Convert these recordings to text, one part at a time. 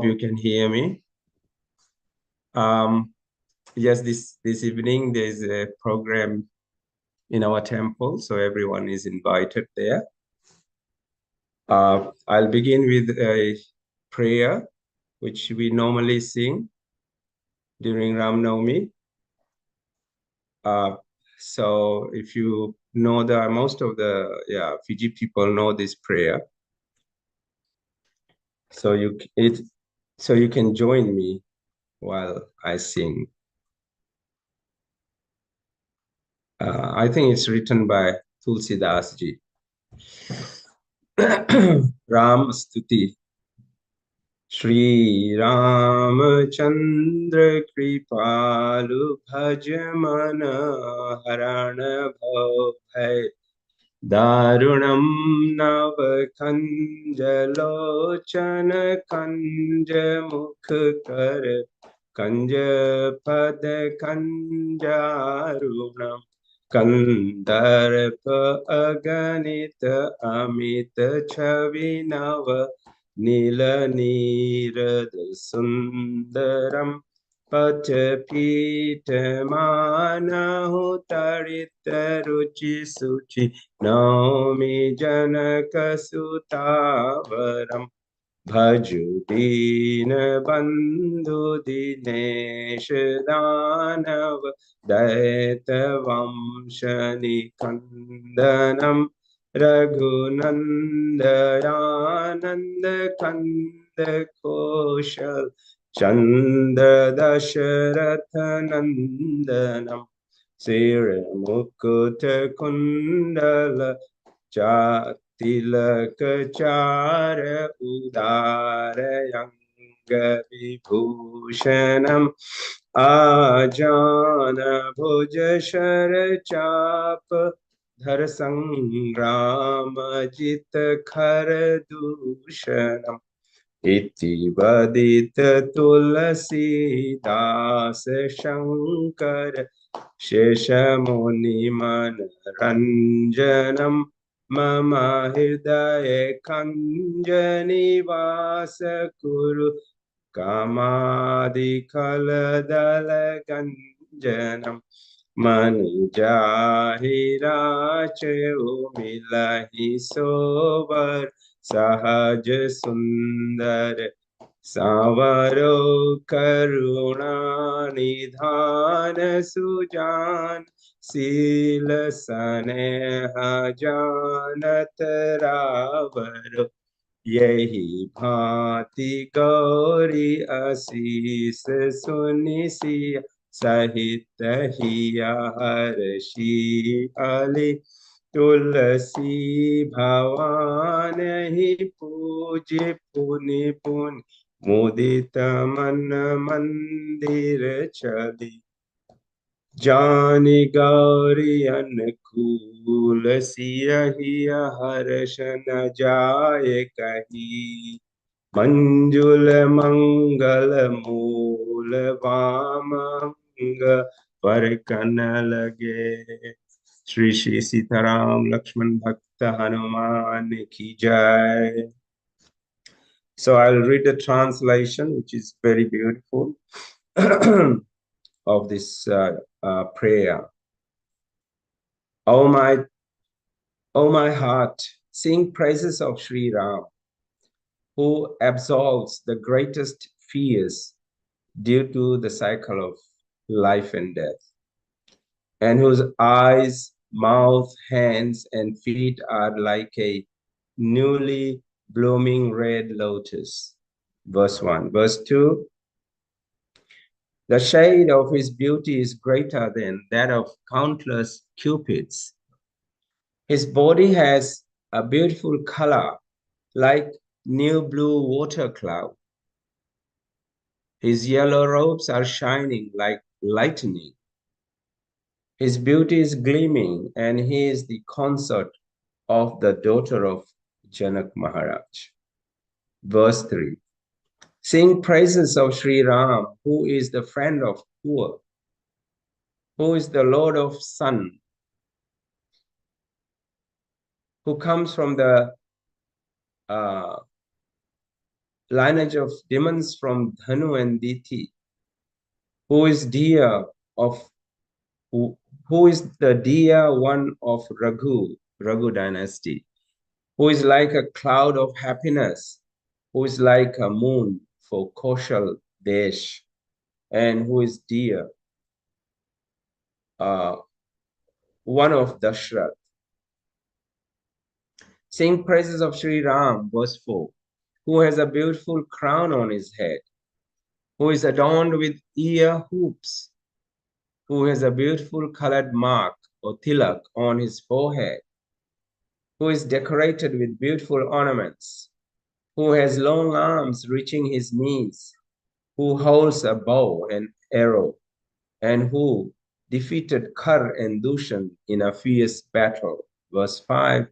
You can hear me. Yes, this evening there's a program in our temple, so everyone is invited there. I'll begin with a prayer, which we normally sing during Ram Navami. So if you know that most of the Fiji people know this prayer, so you can join me while I sing. I think it's written by Tulsidas ji. Ram Stuti. Shri Ramachandra Kripalu Bhajamana Harana Bhai Darunam Navakanjalochana Kanja Mukhkar Kanja Pad Kanjarunam Kandarpa Aganita Amita Chavinava Nila Nirad Sundaram Pachapitamana Ruchi Suchi Naumi Janaka Sutavaram Bhaju Dina Bandhu Dinesh Danav Daitavam Shani Kandanam Raghunandayananda Kanda Koshal Chandra Dasharathanandanam Sira Mukuta Kundala Tilakachara Udarayanga Vibhushanam Ajana Bhuja Sharachapa Dhar Sangrama Jita Kharadushanam Iti Vadita Tulasi Das Shankar Sheshamuni Manaranjanam Mama Hridaya Kanjani Vasa Kuru Kamadi Kaladala Ganjanam Manujahira Milahi Sovar Sahaj Sundar Savaro Karuna Nidhana Sujan Sila Saneha Janat Ravaro Yehi Bhati Gauri Asis Sunisi Sahita Hiya Harshi Ali Tulasi Bhavanahi Puji Puni Puni Mudita Mana Mandir Chali Jani Gauri Anukul Siya Hiya Harshana Jaya Kahi Manjula Mangala Mula Vamanga Parikana Lage Shri Shri Sitaram Lakshman Bhakta Hanuman Ki Jai. So I'll read the translation, which is very beautiful, of this prayer. O my heart, sing praises of Sri Ram, who absolves the greatest fears due to the cycle of life and death, and whose eyes, mouth, hands, and feet are like a newly blooming red lotus. Verse 1. Verse 2. The shade of his beauty is greater than that of countless cupids. His body has a beautiful color like new blue water cloud. His yellow robes are shining like lightning. His beauty is gleaming, and he is the consort of the daughter of Janak Maharaj. Verse 3. Sing praises of Sri Ram, who is the friend of poor, who is the Lord of sun, who comes from the lineage of demons from Dhanu and Diti, who is dear of who is the dear one of Raghu dynasty, who is like a cloud of happiness, who is like a moon for Koshal Desh, and who is dear, uh, one of Dashrath. Sing praises of Sri Ram, verse 4, who has a beautiful crown on his head, who is adorned with ear hoops, who has a beautiful colored mark or tilak on his forehead, who is decorated with beautiful ornaments, who has long arms reaching his knees, who holds a bow and arrow, and who defeated Kar and Dushan in a fierce battle. Verse 5.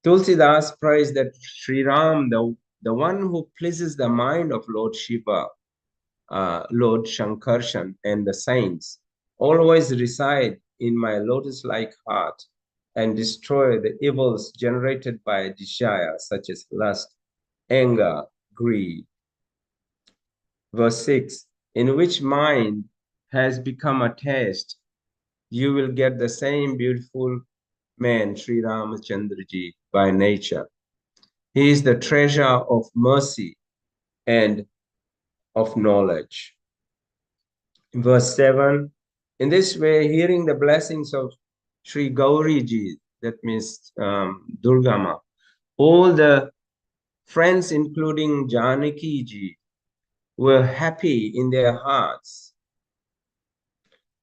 Tulsidas prays that Sri Ram, the one who pleases the mind of Lord Shiva, Lord Shankarshan, and the saints, always reside in my lotus-like heart and destroy the evils generated by desire, such as lust, anger, greed. Verse 6, in which mind has become attached, you will get the same beautiful man, Sri Ramachandraji, by nature. He is the treasure of mercy and of knowledge. Verse 7, in this way, hearing the blessings of Sri Gauriji, that means Durgama, all the friends, including Janaki ji, were happy in their hearts.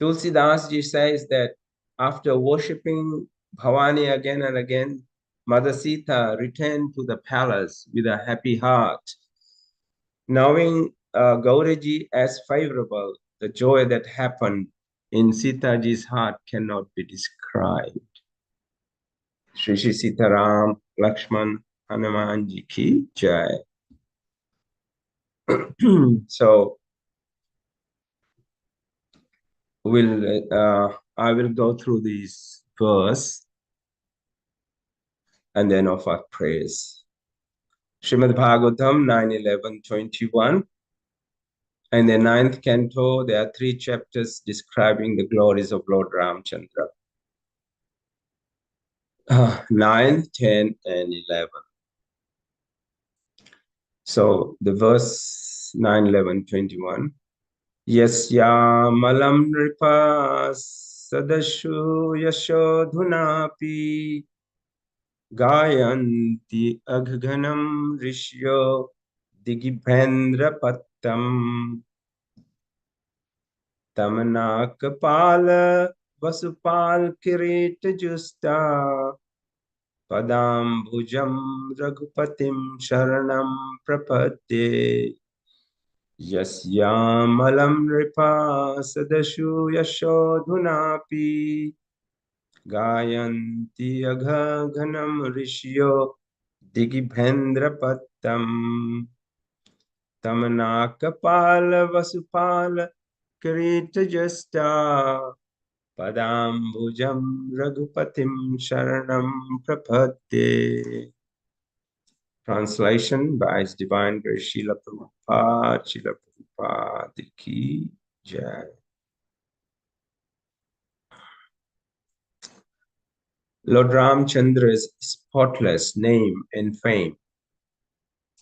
Tulsidas ji says that after worshipping Bhavani again and again, Mother Sita returned to the palace with a happy heart. Knowing Gauriji as favorable, the joy that happened in Sitaji's heart cannot be described. Shri Shri Sitaram Lakshman Hanuman Ji ki jai. So I will go through this verse and then offer praise. Srimad Bhagavatam 9:11-21. In the 9th canto, there are 3 chapters describing the glories of Lord Ramchandra. 9, 10, and 11. So the verse 9, 11, 21. Yasyamalam nripa sadashu yashodhunapi gayanti agganam rishyo digibhendra pattam tamanakapala vasupal kirita justa padambujam raghupatim sharanam prapadye yasyamalam nripa sadashu yashodhunapi gayanti aghanam rishyo digibhendra pattam tamanakapala vasupala kirita justa padambujam raghupatim sharanam prapadye. Translation by His Divine Grace Srila Prabhupada, Srila Prabhupada ki jai. Lord Ramchandra's spotless name and fame,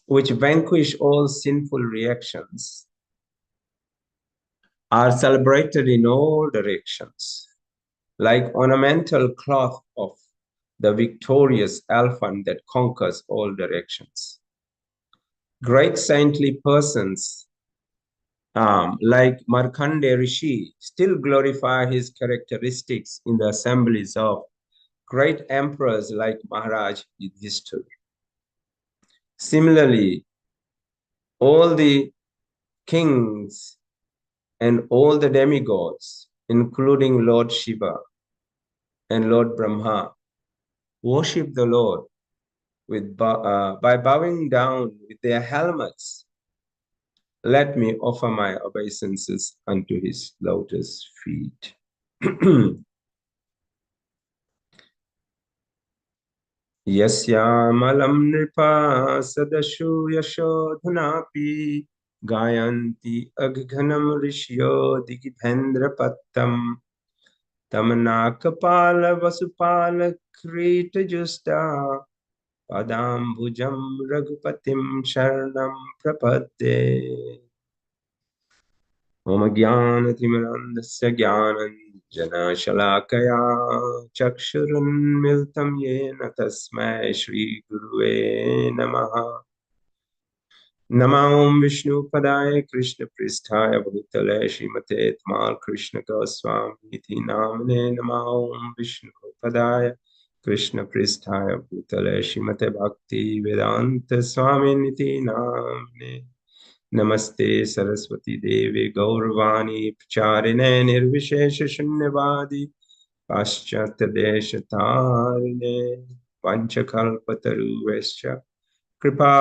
which vanquish all sinful reactions, are celebrated in all directions, like ornamental cloth of the victorious elephant that conquers all directions. Great saintly persons like Markandeya Rishi still glorify his characteristics in the assemblies of great emperors like Maharaj Yudhishthira. Similarly, all the kings and all the demigods, including Lord Shiva and Lord Brahma, worship the Lord by bowing down with their helmets. Let me offer my obeisances unto his lotus feet. Yasyaamalam nripa sadashu yashodhunapi gayanti agganam rishyo digibhendra pattam tamanakapala vasupala krita justa padambujam raghupatim sharanam prapadde. Om Jnanatimirandasya Jnananjana-shalakaya Chakshurunmilitam Yena Tasmai Shri Guruve Namaha. Namo Om Vishnu Padaya Krishna Pristhaya Bhutale Srimate Tamal Krishna Goswami Iti Namane. Namo Om Vishnu Padaya Krishna Pristhaya Bhutale Srimate Bhakti Vedanta Swami Niti Namane. Namaste Saraswati Devi Gaurvani Pacharine Nirvishesha Shunyavadi Paschatya Desha Tarine Panchakalpataruvescha Kripa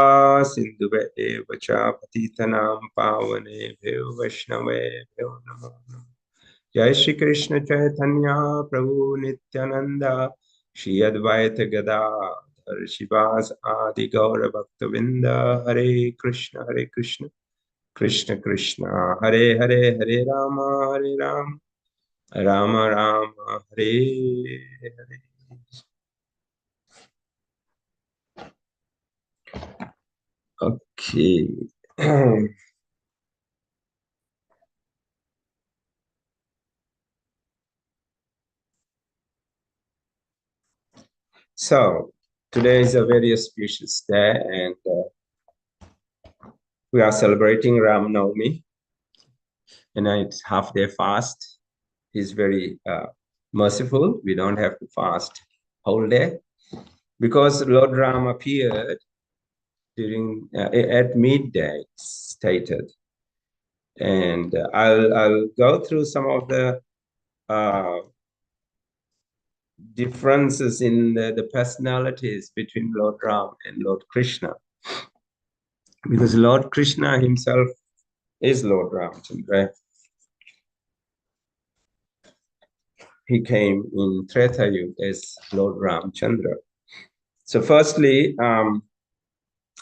Sindhuve Evacha Patitanam Pavane Bhyo Vaishnave Bhyo Namo Namo. Jai Shri Krishna Chaitanya Prabhu Nityananda Shri Advaita Gadadhar Shivas Adi Gaura Bhaktavinda Hare Krishna Krishna Krishna Hare Hare Hare Rama Hare Rama Rama Rama Hare Hare. Okay. So today is a very auspicious day, and we are celebrating Ram Navami, and it's half-day fast. He's very merciful. We don't have to fast whole day because Lord Ram appeared during at midday, stated. And I'll go through some of the differences in the personalities between Lord Ram and Lord Krishna, because Lord Krishna himself is Lord Ramchandra. He came in Treta Yuga as Lord Ramchandra. So firstly,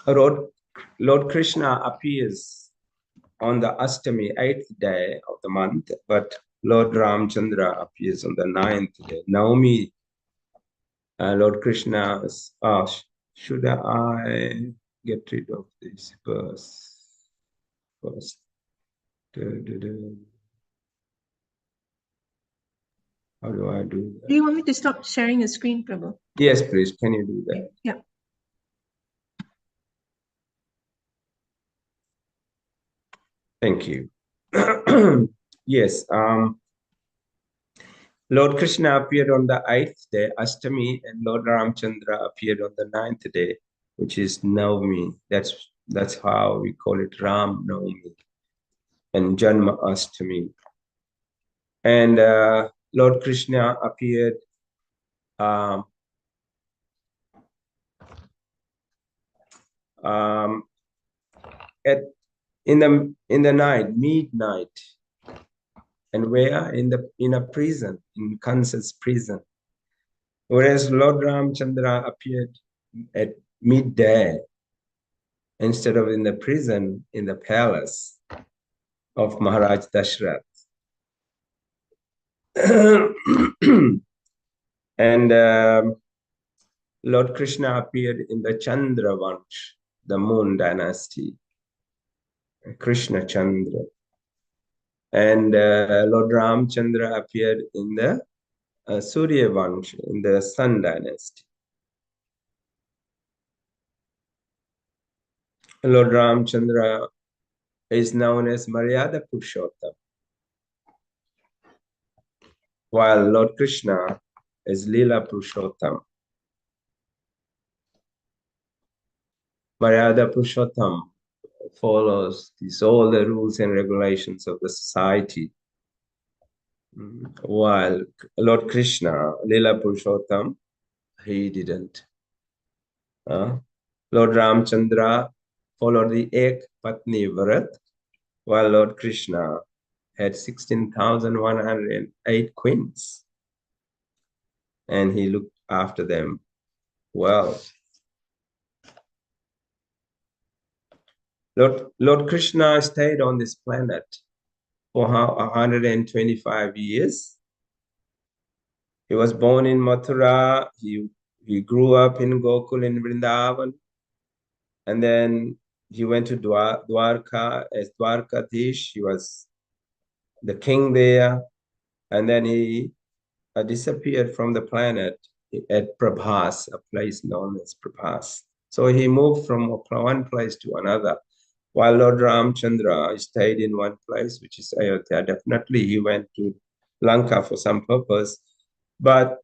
Lord Krishna appears on the Ashtami, 8th day of the month, but Lord Ramchandra appears on the 9th day. Navami, Lord Krishna, should I get rid of this verse first? How do I do that? Do you want me to stop sharing your screen, Prabhu? Yes, please. Can you do that? Yeah. Thank you. Yes. Lord Krishna appeared on the 8th day, Ashtami, and Lord Ramchandra appeared on the 9th day, which is Navami. That's how we call it Ram Navami and Janma Ashtami. And Lord Krishna appeared in the night, midnight, and where in a prison, in Kansas prison. Whereas Lord Ramchandra appeared at midday instead of in the prison in the palace of Maharaj Dashrath. And Lord Krishna appeared in the Chandra Vansh, the moon dynasty, Krishna Chandra. And Lord Ramchandra appeared in the Surya Vansh, in the sun dynasty. Lord Ramchandra is known as Maryada Purushottam, while Lord Krishna is Leela Purushottam. Maryada Purushottam follows all the rules and regulations of the society, while Lord Krishna, Leela Purushottam, he didn't. Lord Ramchandra followed the Ek Patni Vrat, while Lord Krishna had 16,108 queens, and he looked after them Well, Lord Krishna stayed on this planet for 125 years. He was born in Mathura. He grew up in Gokul in Vrindavan. And then he went to Dwarka as Dwarkadish. He was the king there. And then he disappeared from the planet at Prabhas, a place known as Prabhas. So he moved from one place to another. While Lord Ramchandra stayed in one place, which is Ayodhya. Definitely he went to Lanka for some purpose, but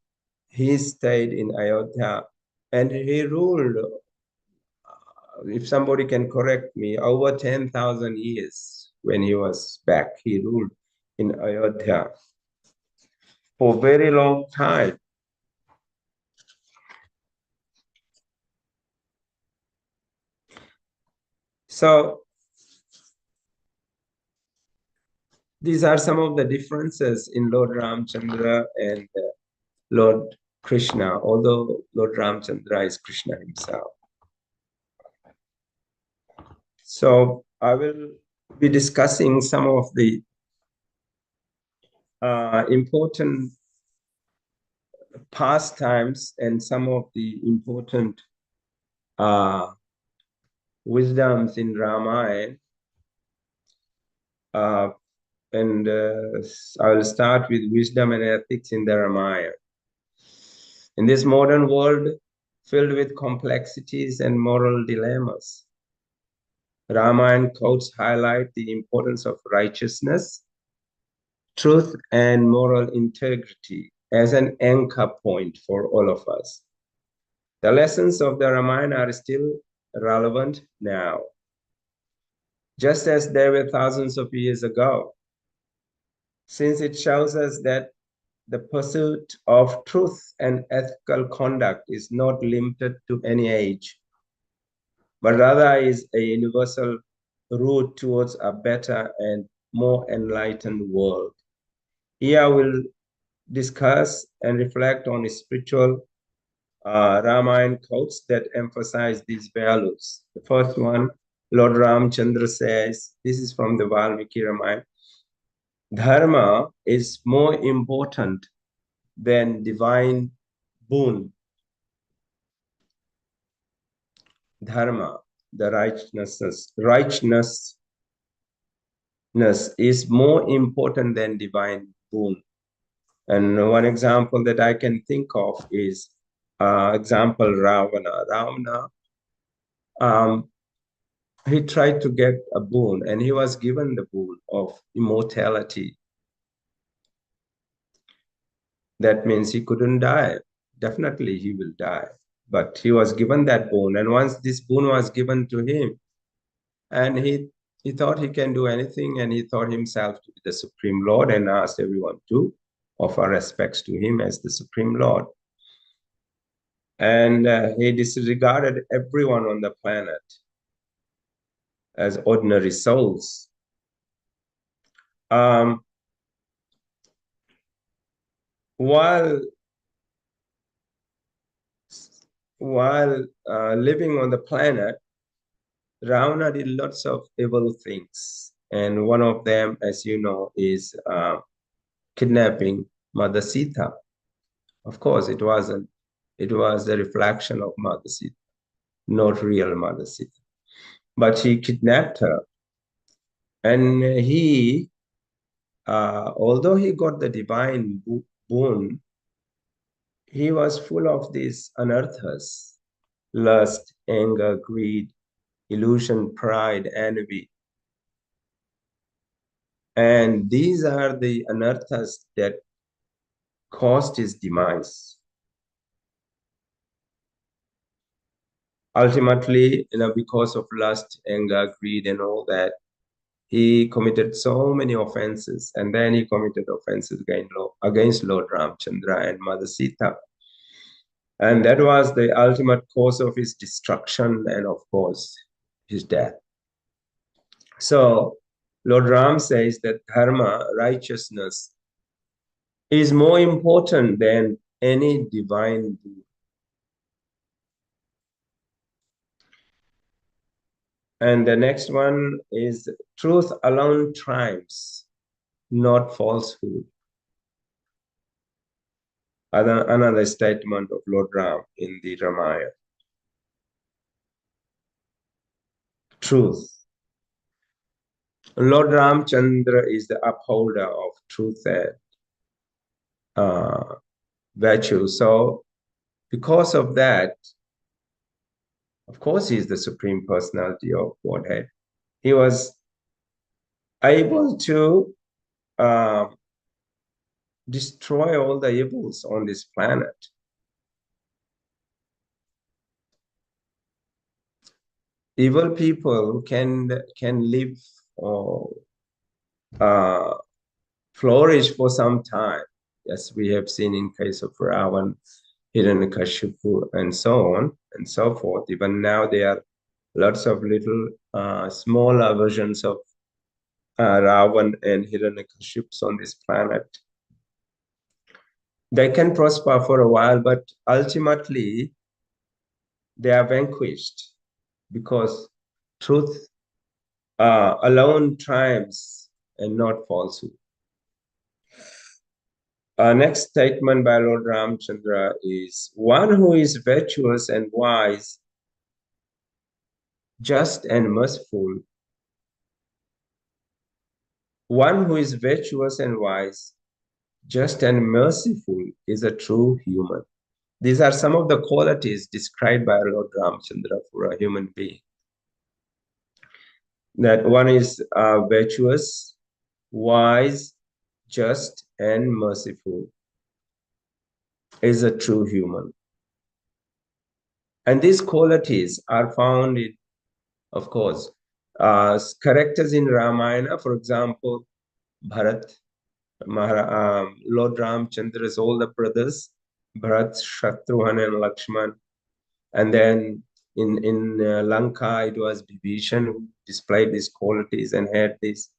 he stayed in Ayodhya and he ruled, if somebody can correct me, over 10,000 years when he was back. He ruled in Ayodhya for a very long time. So these are some of the differences in Lord Ramchandra and Lord Krishna, although Lord Ramchandra is Krishna himself. So I will be discussing some of the important pastimes and some of the important wisdoms in Ramayana. And I will start with wisdom and ethics in the Ramayana. In this modern world filled with complexities and moral dilemmas, Ramayana quotes highlight the importance of righteousness, truth, and moral integrity as an anchor point for all of us. The lessons of the Ramayana are still relevant now, just as they were thousands of years ago, since it shows us that the pursuit of truth and ethical conduct is not limited to any age, but rather is a universal route towards a better and more enlightened world. Here I will discuss and reflect on spiritual Ramayana quotes that emphasize these values. The first one, Lord Ramchandra says, this is from the Valmiki Ramayana, Dharma is more important than divine boon. Dharma, the righteousness is more important than divine boon. And one example that I can think of is example Ravana. Ravana, he tried to get a boon and he was given the boon of immortality. That means he couldn't die. Definitely he will die. But he was given that boon. And once this boon was given to him, and he thought he can do anything, and he thought himself to be the Supreme Lord and asked everyone to offer respects to him as the Supreme Lord. And he disregarded everyone on the planet as ordinary souls. While living on the planet, Ravana did lots of evil things. And one of them, as you know, is kidnapping Mother Sita. Of course, it wasn't. It was a reflection of Mother Sita, not real Mother Sita. But he kidnapped her. And he, although he got the divine boon, he was full of these anarthas, lust, anger, greed, illusion, pride, envy. And these are the anarthas that caused his demise. Ultimately, because of lust, anger, greed, and all that, he committed so many offenses, and then he committed offenses against Lord Ramchandra and Mother Sita. And that was the ultimate cause of his destruction and, of course, his death. So Lord Ram says that dharma, righteousness, is more important than any divine boon. And the next one is truth alone triumphs, not falsehood. Another statement of Lord Ram in the Ramayana. Truth. Lord Ramchandra is the upholder of truth and virtue. So because of that, of course, he is the Supreme Personality of Godhead. He was able to destroy all the evils on this planet. Evil people can live or flourish for some time, as we have seen in case of Ravan, Hiranyakashipu, and so on and so forth. Even now, there are lots of little smaller versions of Ravan and Hiranyakashipus on this planet. They can prosper for a while, but ultimately they are vanquished because truth alone triumphs and not falsehood. Our next statement by Lord Ramchandra is, one who is virtuous and wise, just and merciful. One who is virtuous and wise, just and merciful is a true human. These are some of the qualities described by Lord Ramchandra for a human being. That one is virtuous, wise, just, and merciful is a true human. And these qualities are found in, of course, characters in Ramayana. For example, Bharat, Lord Ramchandra's older brothers, Bharat, Shatrughan, and Lakshman. And then in Lanka, it was Vibhishan who displayed these qualities and had these.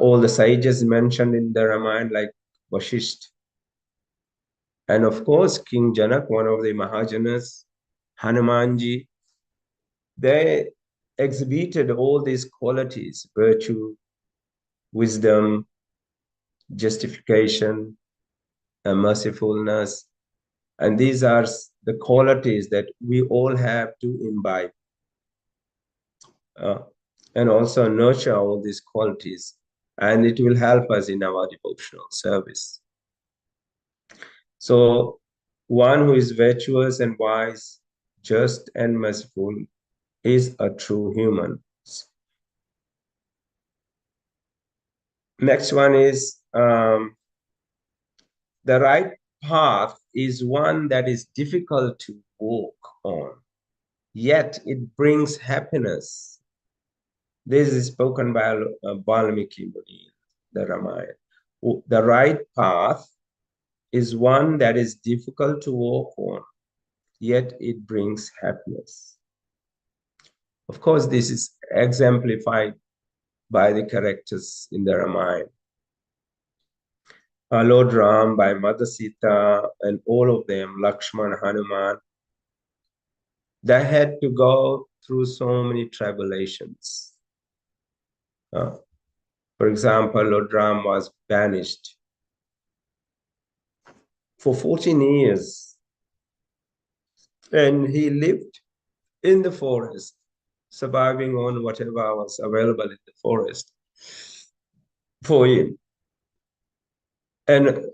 All the sages mentioned in the Ramayana, like Vashisht. And of course, King Janak, one of the Mahajanas, Hanumanji, they exhibited all these qualities: virtue, wisdom, justification, and mercifulness. And these are the qualities that we all have to imbibe and also nurture all these qualities. And it will help us in our devotional service. So, one who is virtuous and wise, just and merciful is a true human. Next one is the right path is one that is difficult to walk on, yet it brings happiness. This is spoken by Valmiki Muni, the Ramayana. The right path is one that is difficult to walk on, yet it brings happiness. Of course, this is exemplified by the characters in the Ramayana. Lord Ram, by Mother Sita, and all of them, Lakshman, Hanuman, they had to go through so many tribulations. For example, Lord Ram was banished for 14 years, and he lived in the forest, surviving on whatever was available in the forest for him. And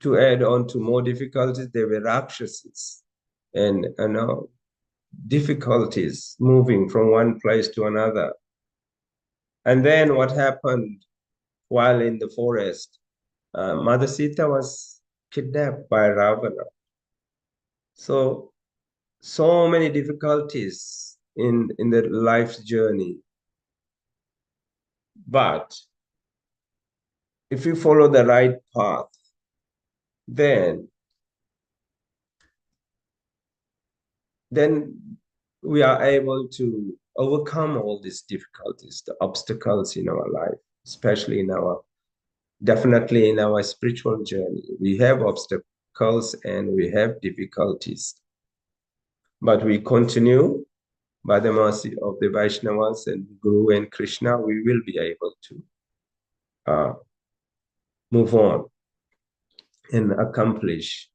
to add on to more difficulties, there were Rakshasas and difficulties moving from one place to another. And then what happened while in the forest? Mother Sita was kidnapped by Ravana. So many difficulties in the life's journey. But if you follow the right path, then we are able to overcome all these difficulties, the obstacles in our life, especially definitely in our spiritual journey. We have obstacles and we have difficulties, but we continue by the mercy of the Vaishnavas and Guru and Krishna, we will be able to move on and accomplish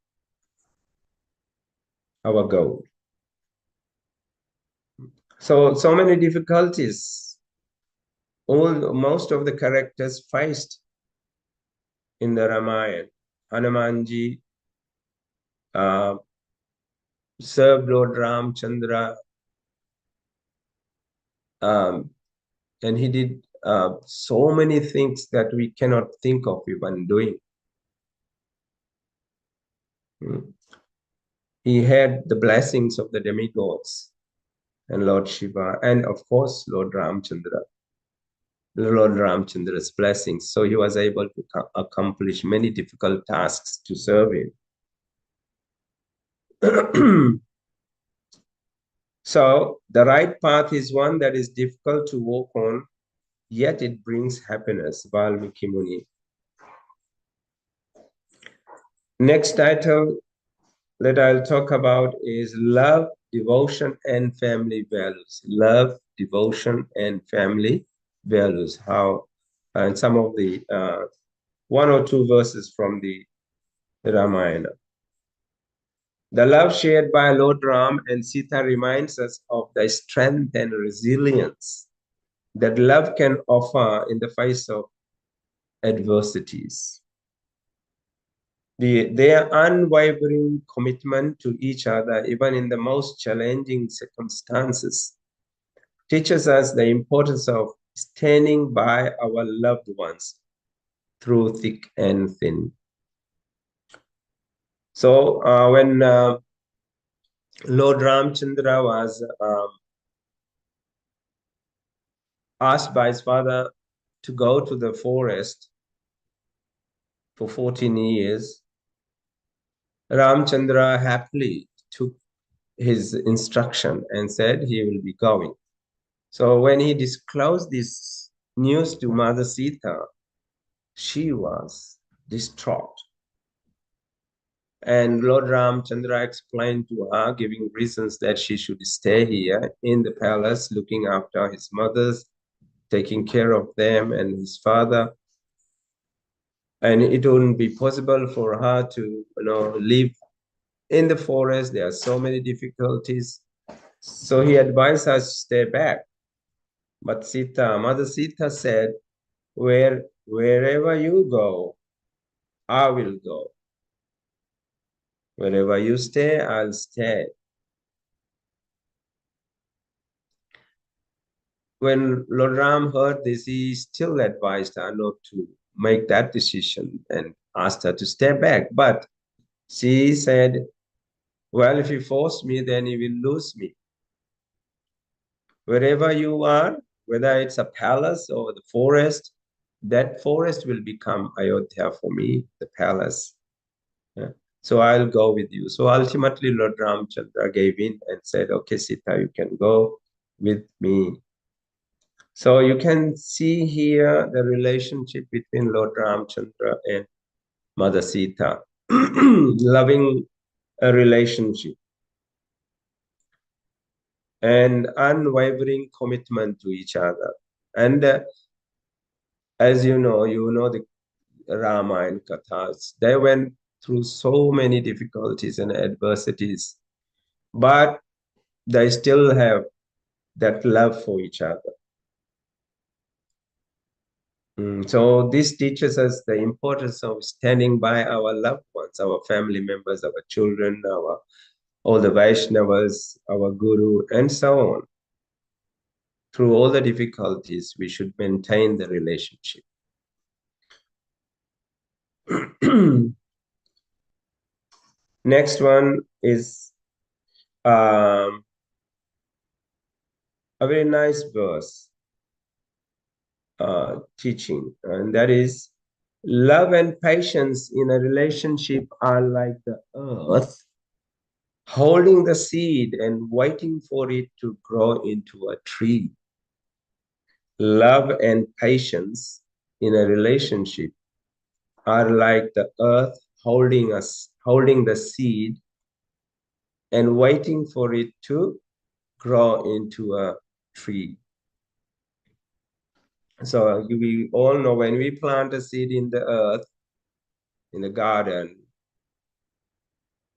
our goal. So many difficulties. Most of the characters faced in the Ramayana. Hanumanji served Lord Ramchandra, and he did so many things that we cannot think of even doing. He had the blessings of the demigods and Lord Shiva, and of course, Lord Ramchandra's blessings. So he was able to accomplish many difficult tasks to serve him. So the right path is one that is difficult to walk on, yet it brings happiness. Valmiki Muni. Next title that I'll talk about is love, devotion, and family values. Love, devotion, and family values. How, and some of the one or two verses from the Ramayana. The love shared by Lord Ram and Sita reminds us of the strength and resilience that love can offer in the face of adversities. Their unwavering commitment to each other, even in the most challenging circumstances, teaches us the importance of standing by our loved ones through thick and thin. So when Lord Ramchandra was asked by his father to go to the forest for 14 years, Ramchandra happily took his instruction and said he will be going. So when he disclosed this news to Mother Sita, she was distraught. And Lord Ramchandra explained to her, giving reasons that she should stay here in the palace, looking after his mothers, taking care of them and his father. And it wouldn't be possible for her to, live in the forest. There are so many difficulties. So he advised her to stay back. But Mother Sita said, wherever you go, I will go. Wherever you stay, I'll stay. When Lord Ram heard this, he still advised her not to make that decision and asked her to stay back. But she said, well, if you force me, then you will lose me. Wherever you are, whether it's a palace or the forest, that forest will become Ayodhya for me, the palace. Yeah. So I'll go with you. So ultimately, Lord Ramchandra gave in and said, okay, Sita, you can go with me. So you can see here the relationship between Lord Ramchandra and Mother Sita, loving a relationship and unwavering commitment to each other. And as you know the Ramayana Kathas, they went through so many difficulties and adversities, but they still have that love for each other. So this teaches us the importance of standing by our loved ones, our family members, our children, all the Vaishnavas, our Guru, and so on. Through all the difficulties, we should maintain the relationship. Next one is a very nice verse teaching, and that is, love and patience in a relationship are like the earth holding the seed and waiting for it to grow into a tree. Love and patience in a relationship are like the earth holding the seed and waiting for it to grow into a tree. So we all know when we plant a seed in the earth, in the garden,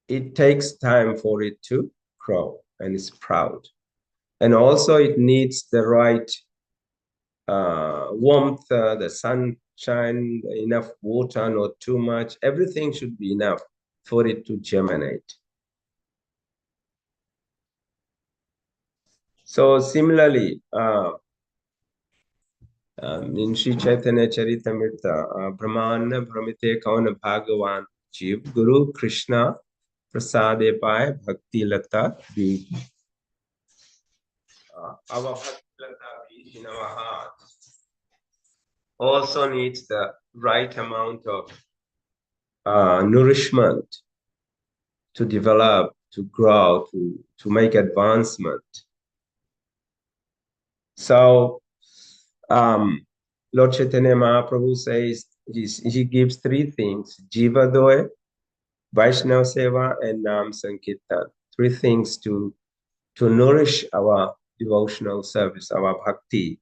it takes time for it to grow and sprout. And also it needs the right warmth, the sunshine, enough water, not too much. Everything should be enough for it to germinate. So similarly, in Sri Chaitanya Charitamrita, Brahmana Brahmite Kauna Bhagavan Jeev Guru Krishna Prasade Pai Bhakti Lata Bij. Our Bhakti Lata Bij in our heart also needs the right amount of nourishment to develop, to grow, to make advancement. So Lord Chaitanya Mahaprabhu says, he gives three things: Jiva Doy, Vaishnava Seva, and Nam Sankirtan. Three things to nourish our devotional service, our bhakti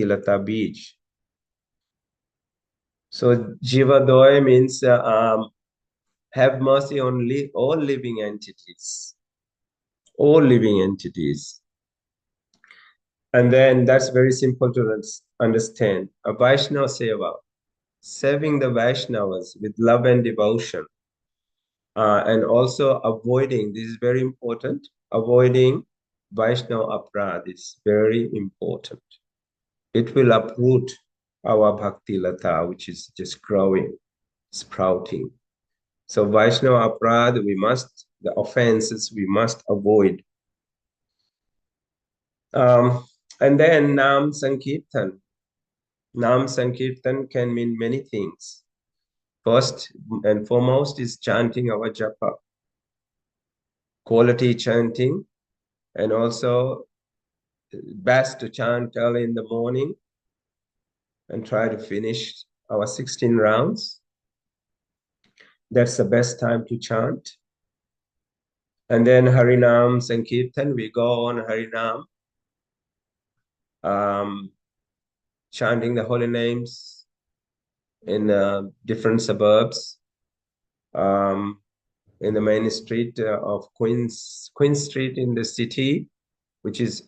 lata bij. So Jiva Doy means have mercy on all living entities. All living entities. And then that's very simple to understand. A Vaishnava Seva, serving the Vaishnavas with love and devotion. And also avoiding, this is very important, avoiding Vaishnava Aparadha is very important. It will uproot our Bhakti Lata, which is just growing, sprouting. So Vaishnava Aparadha, the offenses we must avoid. And then Nam Sankirtan. Nam Sankirtan can mean many things. First and foremost is chanting our japa, quality chanting, and also best to chant early in the morning and try to finish our 16 rounds. That's the best time to chant. And then Harinam Sankirtan, we go on Harinam, chanting the holy names in different suburbs, in the main street of Queen Street in the city, which is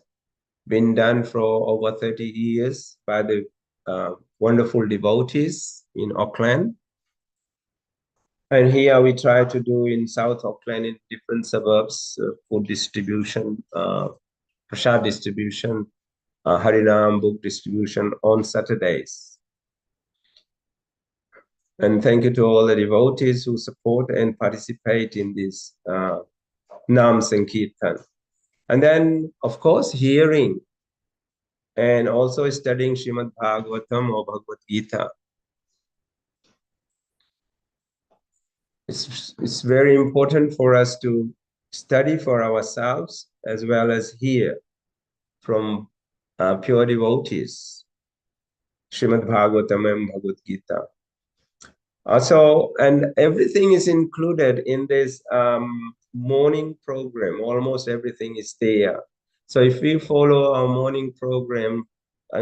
been done for over 30 years by the wonderful devotees in Auckland. And here we try to do in South Auckland in different suburbs, food distribution, prasad distribution, Harinam book distribution on Saturdays. And thank you to all the devotees who support and participate in this Nam Sankirtan. And then, of course, hearing and also studying Srimad Bhagavatam or Bhagavad Gita. It's very important for us to study for ourselves as well as hear from pure devotees, Srimad Bhagavatam and Bhagavad Gita. Also, and everything is included in this morning program. Almost everything is there. So if we follow our morning program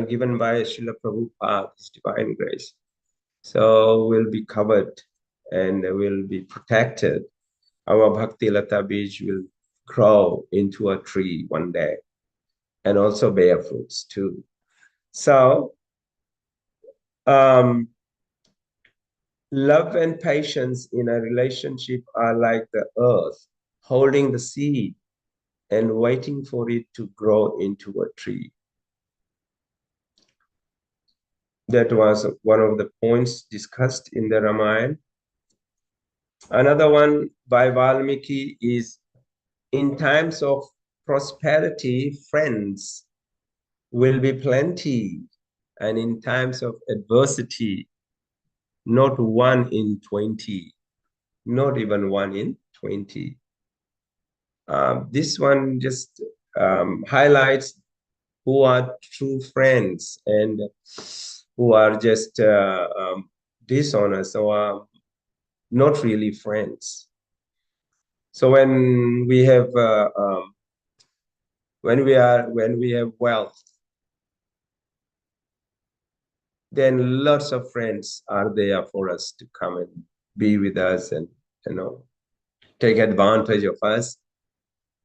given by Srila Prabhupada, His Divine Grace, so we'll be covered and we'll be protected. Our Bhakti Lata Bij will grow into a tree one day and also bear fruits too. So, love and patience in a relationship are like the earth, holding the seed and waiting for it to grow into a tree. That was one of the points discussed in the Ramayana. Another one by Valmiki is, in times of prosperity, friends will be plenty, and in times of adversity, not 1 in 20, not even 1 in 20. This one just highlights who are true friends and who are just dishonest or not really friends. So when we have when we have wealth, then lots of friends are there for us to come and be with us and take advantage of us.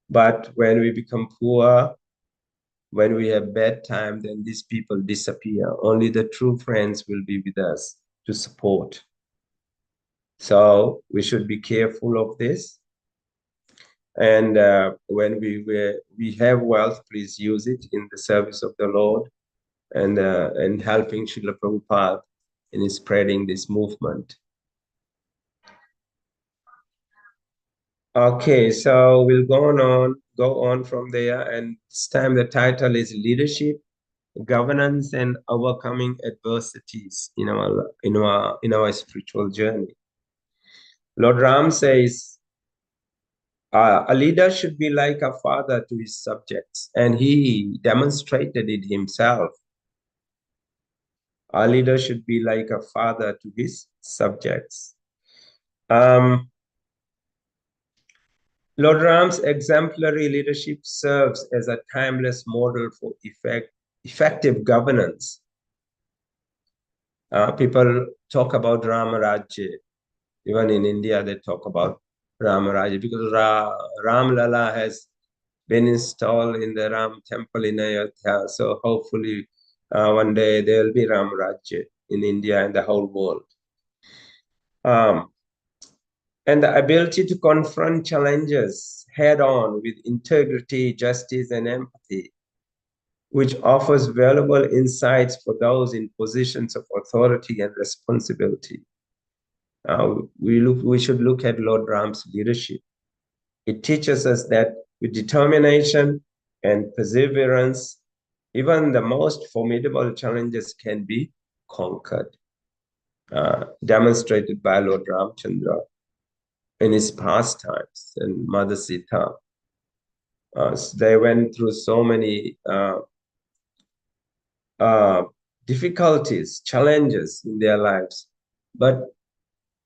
But when we become poor, when we have bad time, then these people disappear. Only the true friends will be with us to support. So we should be careful of this. And when we have wealth, please use it in the service of the Lord and helping Srila Prabhupada in spreading this movement. Okay, so we'll go on from there. And this time the title is Leadership, Governance, and Overcoming Adversities in our spiritual journey. Lord Ram says, a leader should be like a father to his subjects, and he demonstrated it himself. A leader should be like a father to his subjects. Lord Ram's exemplary leadership serves as a timeless model for effective governance. People talk about Ramarajya. Even in India, they talk about Ramarajya because Ram Lala has been installed in the Ram temple in Ayodhya. So hopefully one day there will be Ramarajya in India and the whole world. And the ability to confront challenges head on with integrity, justice, and empathy, which offers valuable insights for those in positions of authority and responsibility. We should look at Lord Ram's leadership. It teaches us that with determination and perseverance, even the most formidable challenges can be conquered, demonstrated by Lord Ramchandra in his pastimes and Mother Sita. They went through so many difficulties, challenges in their lives, but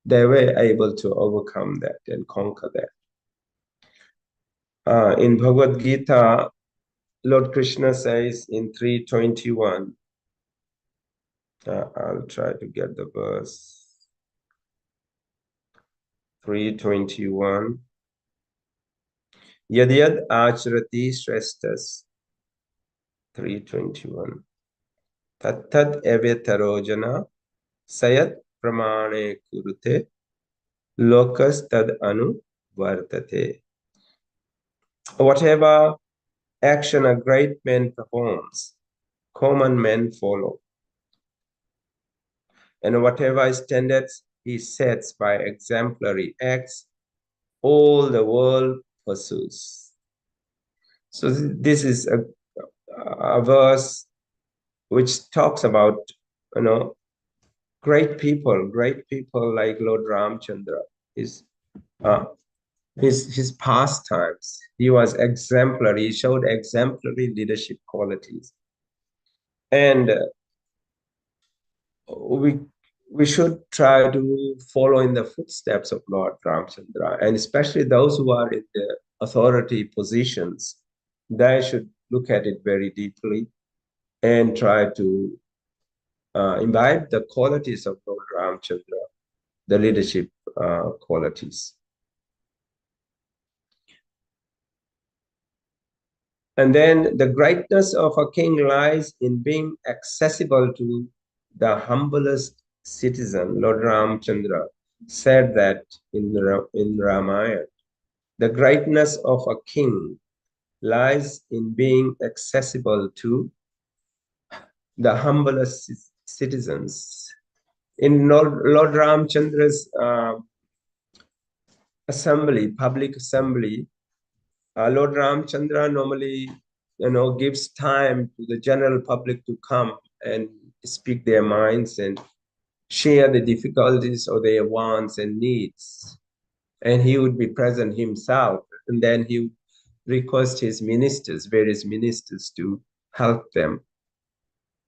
they were able to overcome that and conquer that. In Bhagavad Gita, Lord Krishna says in 3:21, I'll try to get the verse. 3:21. Yad yad acharati shreshtas. 3:21. Tat tad evetarojana sayat pramane kurute lokas tad anu vartate. Whatever action a great man performs, common men follow. And whatever standards he sets by exemplary acts, all the world pursues. So this is a verse which talks about, great people like Lord Ramchandra, his pastimes. He was exemplary. He showed exemplary leadership qualities, and we should try to follow in the footsteps of Lord Ramchandra, and especially those who are in the authority positions. They should look at it very deeply and try to imbibe the qualities of Lord Ramchandra, the leadership qualities. And then the greatness of a king lies in being accessible to the humblest citizen. Lord Ramchandra said that in Ramayana. The greatness of a king lies in being accessible to the humblest citizens. In Lord Ramchandra's public assembly, Lord Ramchandra normally, gives time to the general public to come and speak their minds and share the difficulties or their wants and needs. And he would be present himself, and then he would request his ministers, various ministers, to help them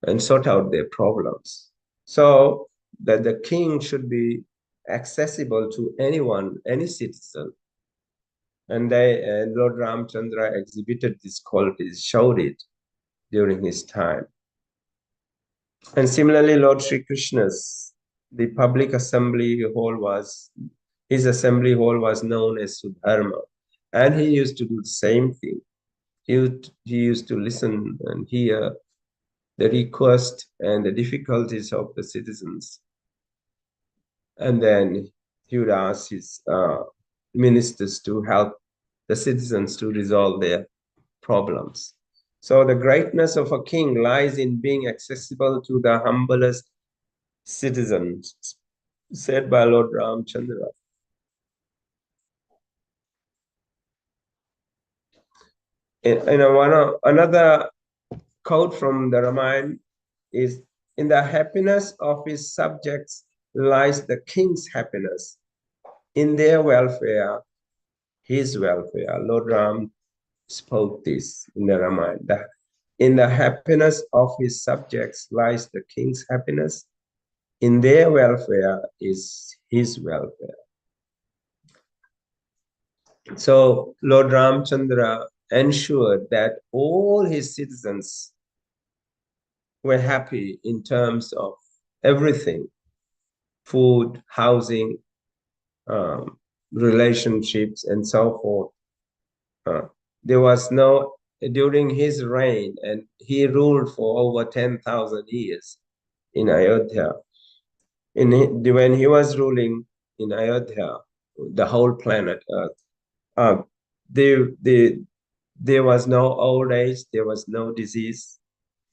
and sort out their problems. So that the king should be accessible to anyone, any citizen. And Lord Ramchandra exhibited these qualities, showed it during his time. And similarly, Lord Sri Krishna's, the public assembly hall was, his assembly hall was known as Sudharma. And he used to do the same thing. He used to listen and hear the request and the difficulties of the citizens. And then he would ask his ministers to help the citizens to resolve their problems. So the greatness of a king lies in being accessible to the humblest citizens, said by Lord Ramchandra. Another quote from the Ramayana is, in the happiness of his subjects lies the king's happiness. In their welfare, his welfare. Lord Ram spoke this in the Ramayana. That in the happiness of his subjects lies the king's happiness. In their welfare is his welfare. So Lord Ramchandra ensured that all his citizens were happy in terms of everything: food, housing, relationships, and so forth. There was no, during his reign, and he ruled for over 10,000 years in Ayodhya. When he was ruling in Ayodhya, the whole planet Earth, uh, there was no old age, there was no disease.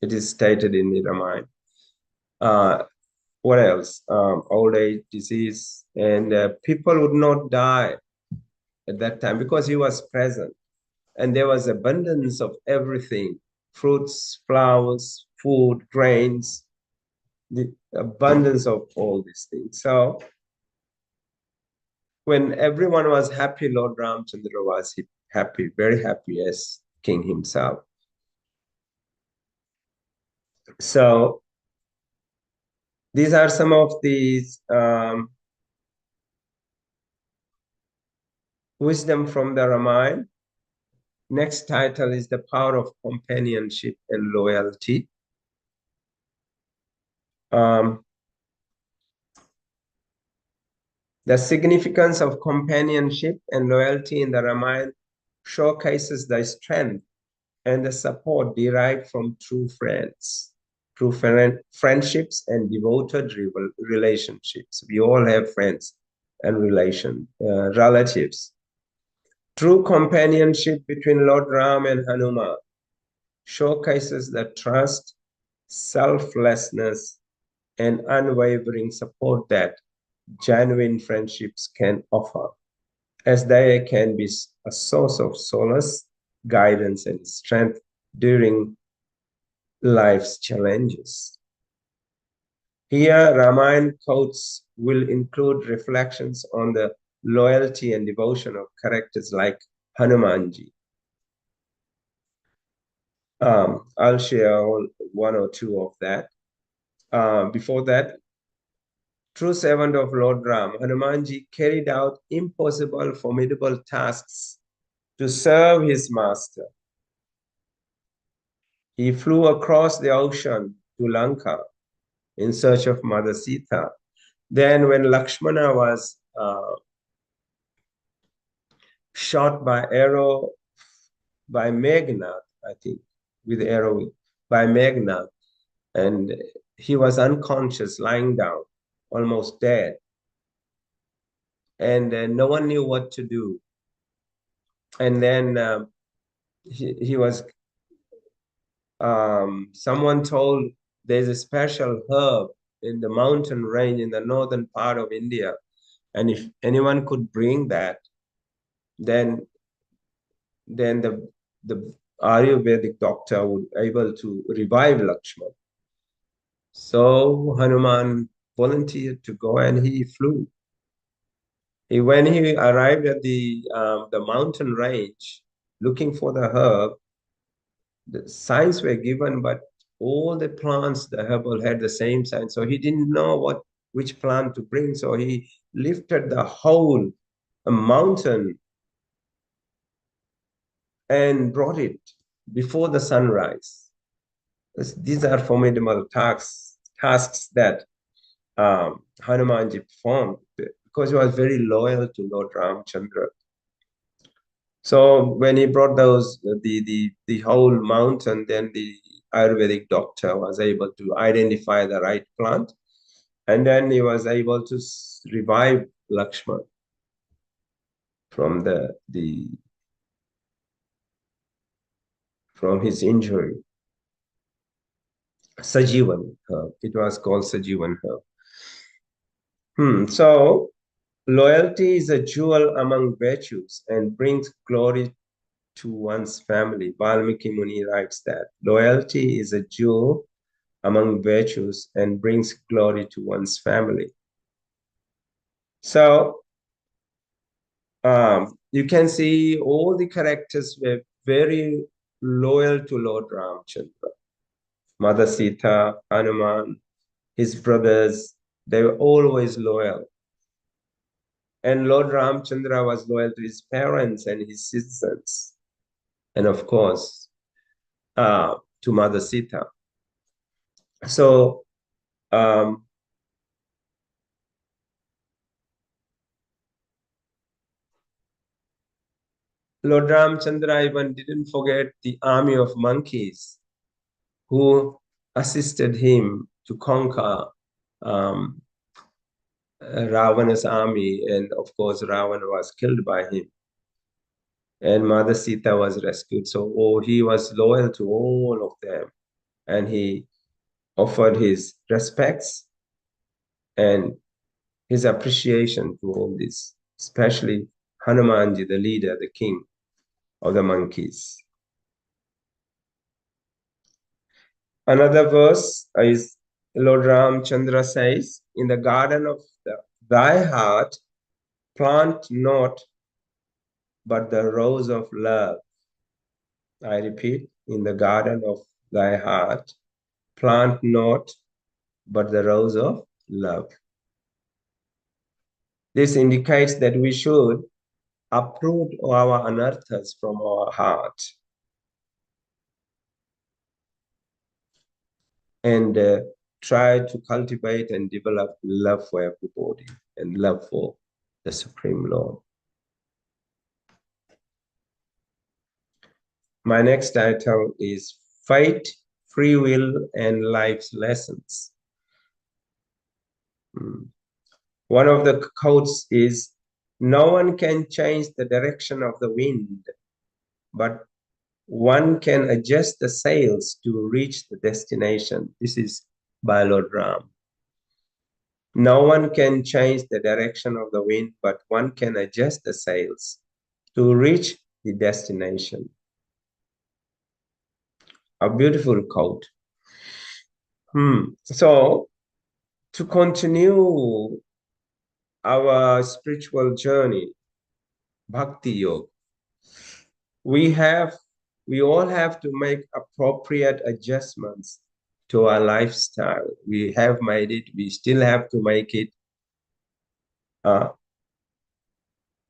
It is stated in the Ramayana. What else? Old age, disease, and people would not die at that time because he was present. And there was abundance of everything: fruits, flowers, food, grains, the abundance of all these things. So when everyone was happy, Lord Ramchandra was happy, very happy as king himself. So these are some of these wisdom from the Ramayana. Next title is The Power of Companionship and Loyalty. The significance of companionship and loyalty in the Ramayana showcases the strength and the support derived from true friends, true friendships and devoted relationships. We all have friends and relatives. True companionship between Lord Ram and Hanuman showcases the trust, selflessness, and unwavering support that genuine friendships can offer, as they can be a source of solace, guidance, and strength during life's challenges. Here, Ramayana quotes will include reflections on the loyalty and devotion of characters like Hanumanji. I'll share one or two of that. Before that, true servant of Lord Ram, Hanumanji carried out impossible, formidable tasks to serve his master. He flew across the ocean to Lanka in search of Mother Sita. Then when Lakshmana was shot by arrow by Meghnad, I think, with arrow by Meghnad, and he was unconscious, lying down, almost dead. And no one knew what to do. And then he was, someone told there's a special herb in the mountain range in the northern part of India. And if anyone could bring that, then the Ayurvedic doctor would be able to revive Lakshman. So Hanuman volunteered to go and he flew. When he arrived at the mountain range looking for the herb, the signs were given, but all the plants, the herbal had the same sign. So he didn't know which plant to bring. So he lifted the whole mountain and brought it before the sunrise. These are formidable tasks that Hanumanji performed because he was very loyal to Lord Ramchandra. So when he brought the whole mountain, then the Ayurvedic doctor was able to identify the right plant, and then he was able to revive Lakshman from from his injury. Sajivan herb. It was called Sajivan herb. So loyalty is a jewel among virtues and brings glory to one's family. Valmiki Muni writes that loyalty is a jewel among virtues and brings glory to one's family. So you can see all the characters were very loyal to Lord Ramchandra. Mother Sita, Hanuman, his brothers, they were always loyal. And Lord Ramchandra was loyal to his parents and his citizens. And of course, to Mother Sita. So Lord Ramchandra even didn't forget the army of monkeys who assisted him to conquer Ravana's army. And of course, Ravana was killed by him. And Mother Sita was rescued. So he was loyal to all of them. And he offered his respects and his appreciation to all this, especially Hanumanji, the leader, the king of the monkeys. Another verse is Lord Ramchandra says, in the garden of thy heart, plant not but the rose of love. I repeat, in the garden of thy heart, plant not but the rose of love. This indicates that we should uproot our anarthas from our heart and try to cultivate and develop love for everybody and love for the Supreme Lord. My next title is Fate, Free Will, and Life's Lessons. One of the quotes is, no one can change the direction of the wind, but one can adjust the sails to reach the destination. This is by Lord Ram. No one can change the direction of the wind, but one can adjust the sails to reach the destination. A beautiful quote. So, to continue our spiritual journey, Bhakti Yoga, we all have to make appropriate adjustments to our lifestyle. We have made it, we still have to make it. The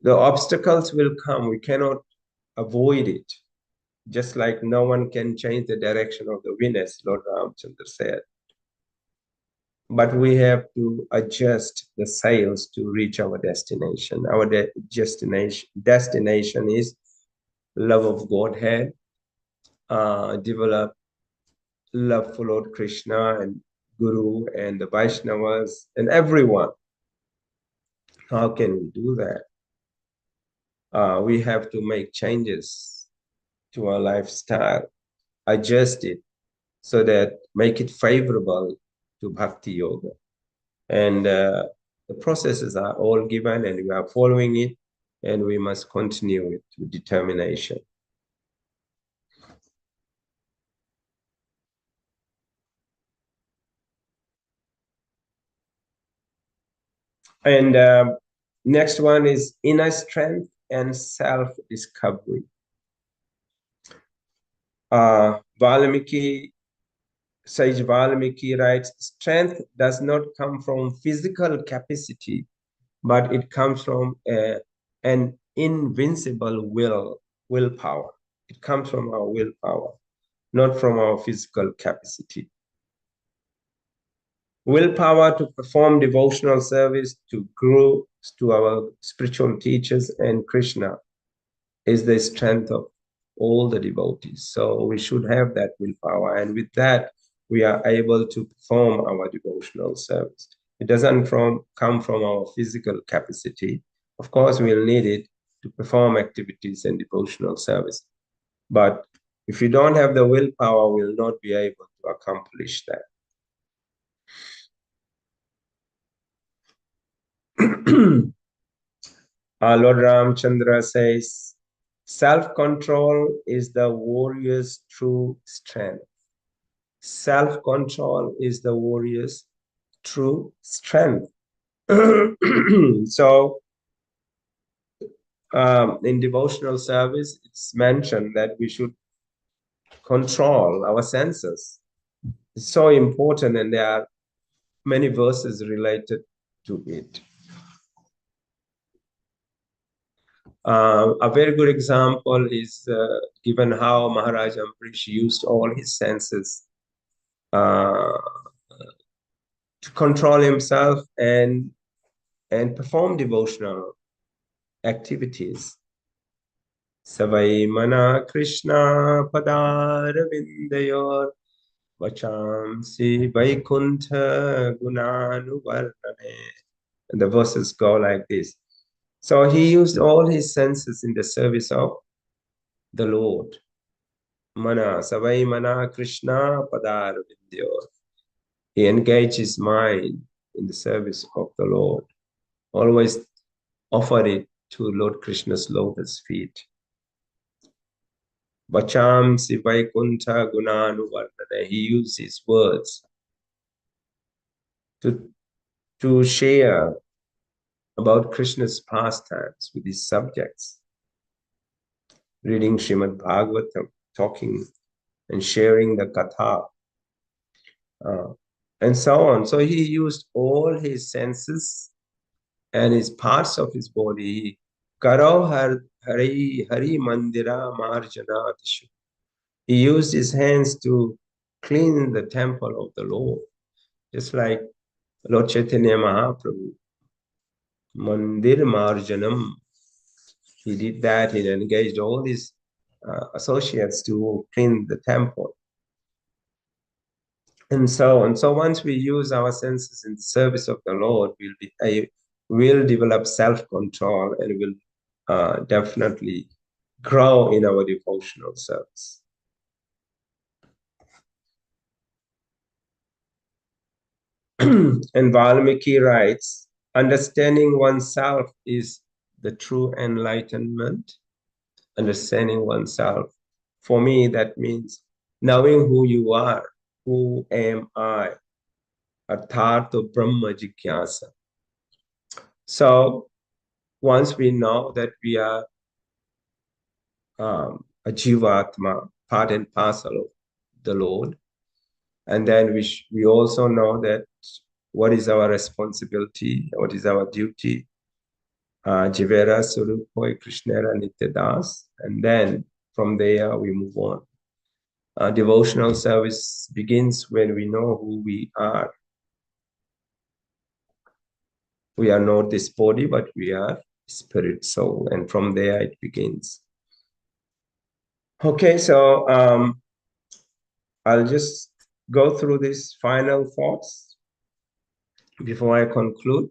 obstacles will come, we cannot avoid it. Just like no one can change the direction of the wind, as Lord Ramchandra said. But we have to adjust the sails to reach our destination. Our destination is love of Godhead, develop love for Lord Krishna and Guru and the Vaishnavas and everyone. How can we do that? We have to make changes to our lifestyle, adjust it so that make it favorable to Bhakti Yoga. And the processes are all given and we are following it, and we must continue it with determination. And next one is inner strength and self-discovery. Sage Valmiki writes, strength does not come from physical capacity, but it comes from an invincible willpower. It comes from our willpower, not from our physical capacity. Willpower to perform devotional service, to grow to our spiritual teachers and Krishna is the strength of all the devotees. So we should have that willpower. And with that, we are able to perform our devotional service. It doesn't come from our physical capacity. Of course, we'll need it to perform activities and devotional service. But if we don't have the willpower, we'll not be able to accomplish that. Lord Ramchandra says, self-control is the warrior's true strength. Self-control is the warrior's true strength. So, in devotional service, it's mentioned that we should control our senses. It's so important, and there are many verses related to it. A very good example is given how Maharaj Ambrish used all his senses to control himself and perform devotional activities. Savai mana Krishna padar vindayor vachamsi vaikuntha gunanuvartane. And the verses go like this. So he used all his senses in the service of the Lord. Mana, Savai Mana Krishna Padar Vindyor. He engaged his mind in the service of the Lord. Always offer it to Lord Krishna's lotus feet. Vacham Sivaikuntha Gunanuvartana. He used his words to share about Krishna's pastimes with his subjects. Reading Srimad Bhagavatam, talking and sharing the katha, and so on. So he used all his senses and his parts of his body. Karo hari mandira marjanatishu. He used his hands to clean the temple of the Lord, just like Lord Chaitanya Mahaprabhu. Mandir marjanam. He did that. He engaged all his associates to clean the temple. And so on. So once we use our senses in the service of the Lord, we'll develop self-control and will definitely grow in our devotional service. And Valmiki writes, understanding oneself is the true enlightenment. Understanding oneself. For me, that means knowing who you are. Who am I? Arthato Brahma Jigyasa. So once we know that we are a Jivatma, part and parcel of the Lord, and then we also know that what is our responsibility, what is our duty, Jivera Surupoi Krishnera Nityadas, and then from there we move on. Devotional service begins when we know who we are. We are not this body, but we are spirit, soul, and from there it begins. Okay, so I'll just go through these final thoughts before I conclude.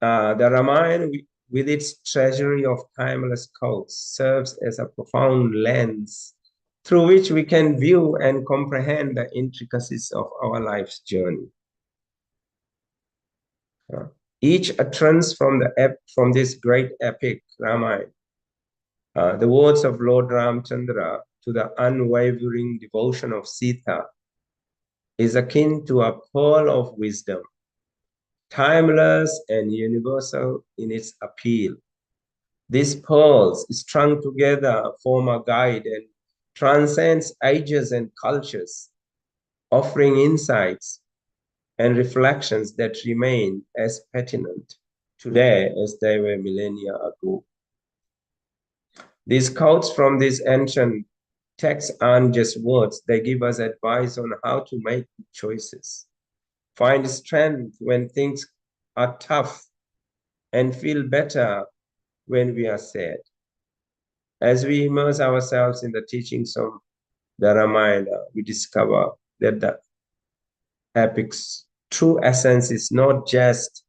The Ramayana, with its treasury of timeless quotes, serves as a profound lens through which we can view and comprehend the intricacies of our life's journey. Each utterance from this great epic, Ramayana, the words of Lord Ramchandra to the unwavering devotion of Sita, is akin to a pearl of wisdom, timeless and universal in its appeal. These pearls, strung together, form a guide and transcends ages and cultures, offering insights and reflections that remain as pertinent today as they were millennia ago. These quotes from these ancient texts aren't just words, they give us advice on how to make choices, find strength when things are tough, and feel better when we are sad. As we immerse ourselves in the teachings of the Ramayana, we discover that the epic's true essence is not just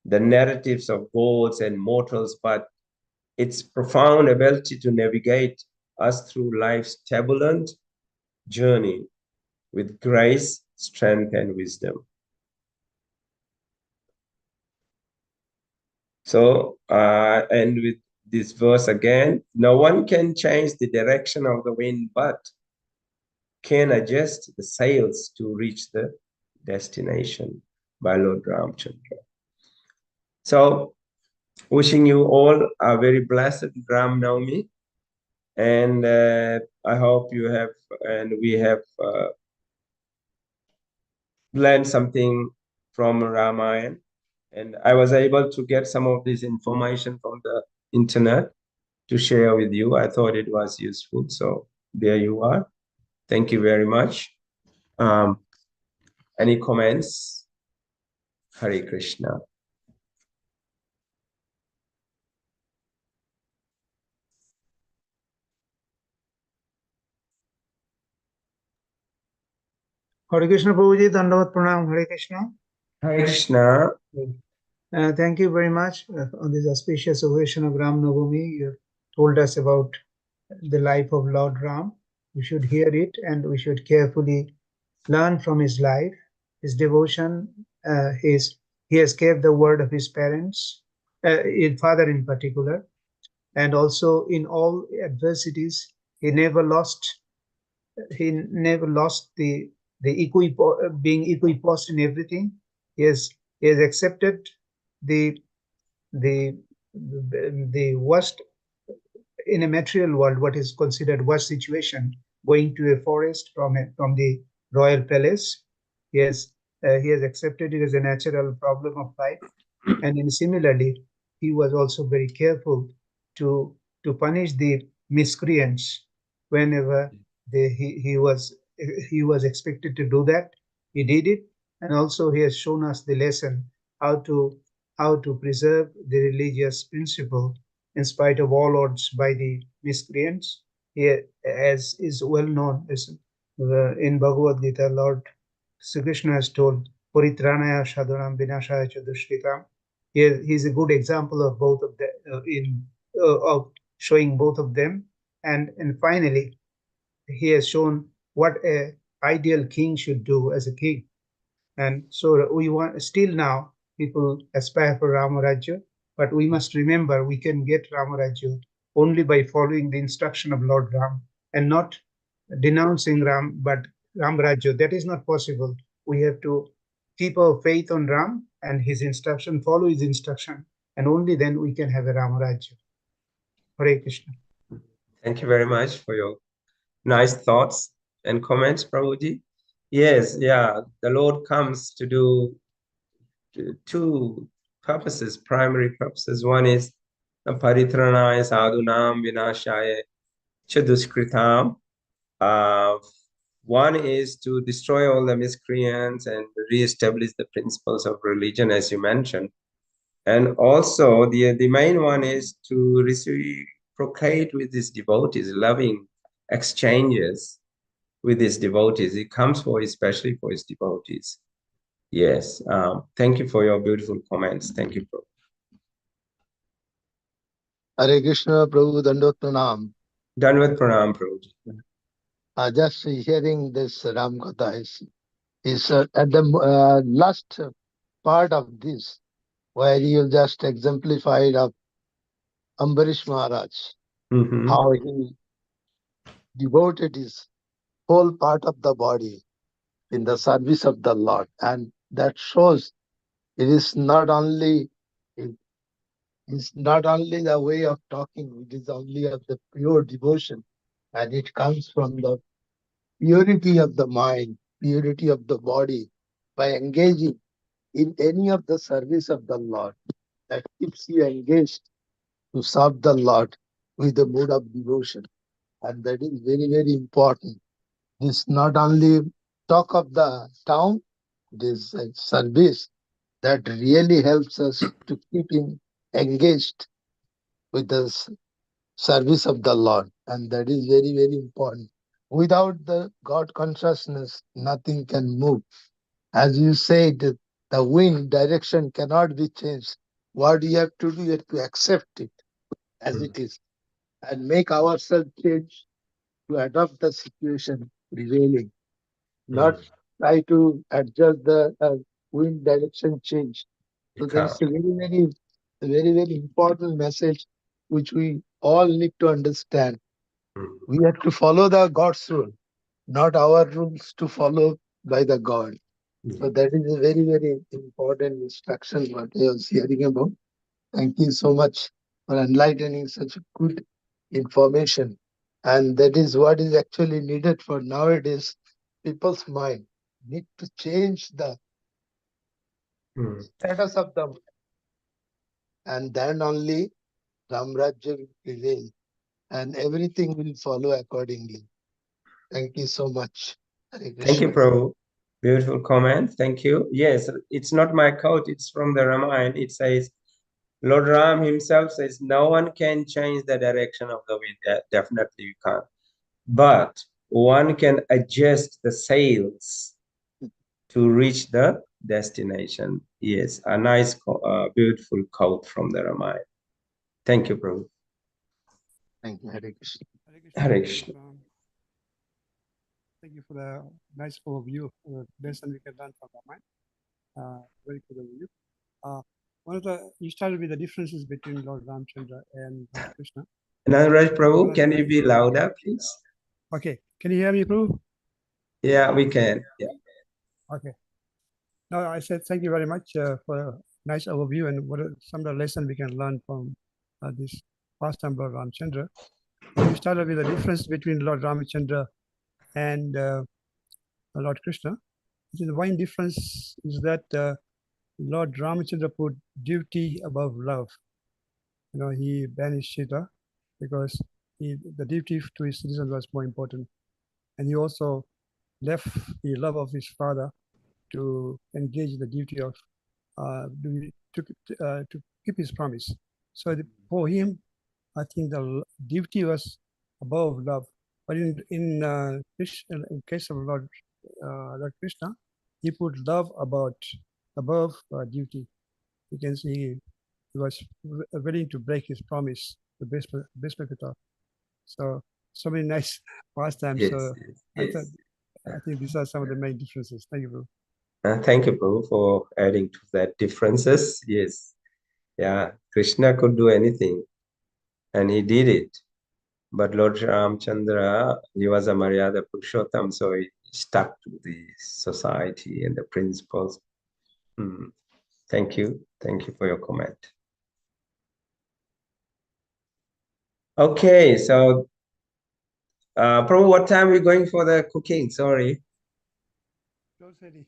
the narratives of gods and mortals, but its profound ability to navigate us through life's turbulent journey with grace, strength, and wisdom. So, and with this verse again, no one can change the direction of the wind, but can adjust the sails to reach the destination by Lord Ramchandra. So, wishing you all a very blessed Ram Navami, and I hope you have and we have learned something from Ramayana. And I was able to get some of this information from the internet to share with you. I thought it was useful. So there you are. Thank you very much. Any comments? Hare Krishna. Hare Krishna Prabhuji, Dandavat Pranam, Hare Krishna. Hare Krishna. Thank you very much on this auspicious occasion of Ram Navami. You told us about the life of Lord Ram. We should hear it and we should carefully learn from his life, his devotion. He has kept the word of his parents, his father in particular, and also in all adversities, he never lost the being equipoised in everything. He has accepted the the the worst in a material world, what is considered worst situation, going to a forest from the royal palace. He has accepted it as a natural problem of life, and then similarly, he was also very careful to punish the miscreants whenever he was expected to do that. He did it, and also he has shown us the lesson how to preserve the religious principle in spite of all odds by the miscreants. Here, as is well known, as in Bhagavad Gita, Lord Sri Krishna has told, Paritranaya Sadhanam Vinashaya Cha Dushritam. He's a good example of both of the of showing both of them, and finally, he has shown what a ideal king should do as a king. And so we want still now people aspire for Ramarajya, but we must remember we can get Ramarajya only by following the instruction of Lord Ram and not denouncing Ram, but Ramarajya. That is not possible. We have to keep our faith on Ram and his instruction, follow his instruction, and only then we can have a Ramarajya. Hare Krishna. Thank you very much for your nice thoughts and comments, Prabhuji. Yes, yeah, the Lord comes to do two purposes, primary purposes. One is paritranaya sadhunam vinashaya chaduskritam. One is to destroy all the miscreants and re-establish the principles of religion, as you mentioned. And also the main one is to reciprocate with his devotees, loving exchanges with his devotees. He comes for especially for his devotees. Yes. Thank you for your beautiful comments. Thank you, Prabhu. Hare Krishna, Prabhu, Dandot Pranam. Danvat Pranam, Prabhuji. Just hearing this Ram Katha is at the last part of this, where you just exemplified of Ambarish Maharaj, how he devoted his whole part of the body in the service of the Lord. And that shows it is not only the way of talking, it is only of the pure devotion. And it comes from the purity of the mind, purity of the body, by engaging in any of the service of the Lord that keeps you engaged to serve the Lord. with the mood of devotion. And that is very, very important. This not only talk of the town, this service that really helps us to keep him engaged with the service of the Lord. And that is very, very important. Without the God consciousness, nothing can move. As you said, the wind direction cannot be changed. What you have to do, you have to accept it as it is and make ourselves change to adopt the situation prevailing, not try to adjust the wind direction change. So there is Correct. a very, very important message which we all need to understand. Mm. We have to follow the God's rule, not our rules to follow by the God. So Mm. that is a very, very important instruction what I was hearing about. Thank you so much for enlightening such good information. And that is what is actually needed for nowadays. People's mind need to change the Mm. status of the mind, and then only Ramrajya will prevail and everything will follow accordingly. Thank you so much. Hare Thank you, Krishna. Prabhu. Beautiful comment. Thank you. Yes, it's not my quote, it's from the Ramayana. It says, Lord Ram himself says, no one can change the direction of the wind. Definitely you can't. But one can adjust the sails to reach the destination. Yes, a nice, beautiful quote from the Ramayana. Thank you, Prabhu. Thank you. Hare Krishna. Hare Krishna. Hare Krishna. Thank you for the nice overview of the lesson we can learn from Ramayana. Very good overview. You started with the differences between Lord Ramchandra and Lord Krishna. Naraj Prabhu, can you be louder, please? Okay, can you hear me, Prabhu? Yeah, we can. Yeah. Okay. No, I said thank you very much for a nice overview and what are some of the lessons we can learn from this pastime Lord Ramchandra. And you started with the difference between Lord Ramchandra and Lord Krishna. The one difference is that Lord Ramchandra put duty above love. He banished Sita because the duty to his citizens was more important. And he also left the love of his father to engage the duty of to keep his promise. So for him, I think the duty was above love. But in case of Lord Krishna, he put love above duty. You can see he was willing to break his promise to Bhishma. So many nice pastimes. Yes, So yes. I think these are some of the main differences. Thank you, bro. Thank you, Prabhu, for adding to that differences. Yes. Yeah, Krishna could do anything, and he did it. But Lord Ramchandra, he was a Maryada Purushottam, so he stuck to the society and the principles. Thank you. Thank you for your comment. Okay, so Prabhu, what time are we going for the cooking? Sorry. 12:30.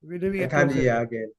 We're doing I at can't 12:30. hear again.